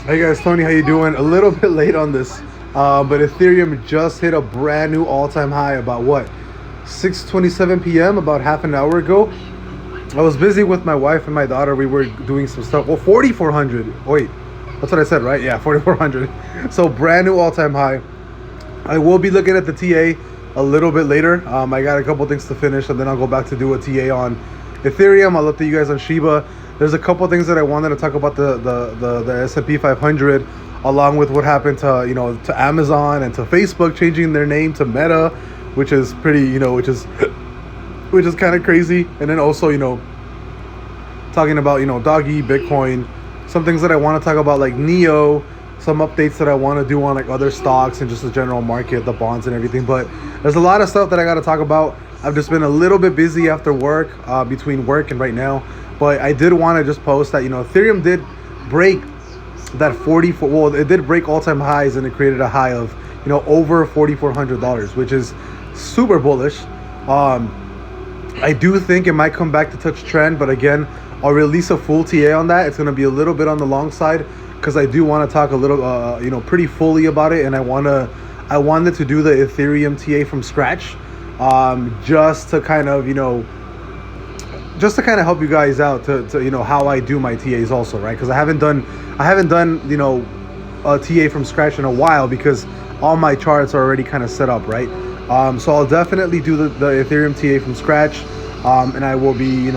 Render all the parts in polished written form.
Hey guys, Tony, how you doing? A little bit late on this, but Ethereum just hit a brand new all-time high about what, 6:27 p.m. about half an hour ago. I was busy with my wife and my daughter. We were doing some stuff. Well, 4,400. Wait, that's what I said, right? Yeah, 4,400. So brand new all-time high. I will be looking at the TA a little bit later. I got a couple things to finish, and then I'll go back to do a TA on Ethereum. I'll update you guys on Shiba. There's a couple things that I wanted to talk about the S&P 500, along with what happened to Amazon and to Facebook changing their name to Meta, which is pretty which is kind of crazy. And then also talking about Doggy, Bitcoin, some things that I want to talk about like Neo, some updates that I want to do on like other stocks and just the general market, the bonds and everything. But there's a lot of stuff that I got to talk about. I've just been a little bit busy after work, between work and right now. But I did want to just post that Ethereum did break that it did break all-time highs, and it created a high of over $4,400, which is super bullish. I do think it might come back to touch trend, but again, I'll release a full TA on that. It's going to be a little bit on the long side because I do want to talk a little pretty fully about it, and I wanted to do the Ethereum TA from scratch, just to kind of help you guys out to how I do my TAs also, right? Because I haven't done a TA from scratch in a while because all my charts are already kind of set up, right? So I'll definitely do the Ethereum TA from scratch, and I will be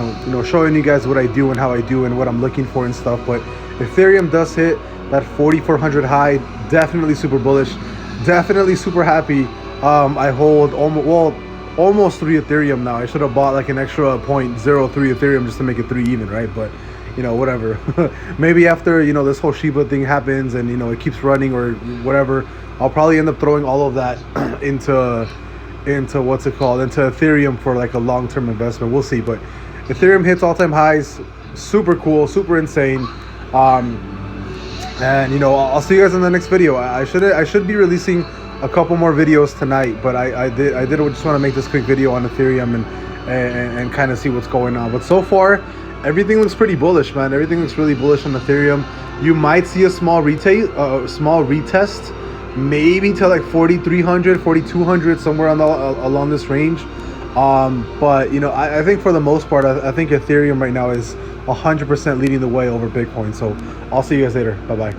showing you guys what I do and how I do and what I'm looking for and stuff. But Ethereum does hit that 4,400 high, definitely super bullish, definitely super happy. I hold almost 3 Ethereum now. I should have bought like an extra 0.03 Ethereum just to make it 3 even, right? But whatever. Maybe after this whole Shiba thing happens and it keeps running or whatever, I'll probably end up throwing all of that into what's it called, into Ethereum for like a long-term investment. We'll see. But Ethereum hits all-time highs. Super cool, super insane. And I'll see you guys in the next video. I should be releasing a couple more videos tonight, but I just want to make this quick video on Ethereum and kind of see what's going on. But so far, everything looks pretty bullish, man. Everything looks really bullish on Ethereum. You might see a small retest, maybe to like 4,300, 4,200, somewhere along this range. But I think for the most part, I think Ethereum right now is 100% leading the way over Bitcoin. So I'll see you guys later. Bye bye.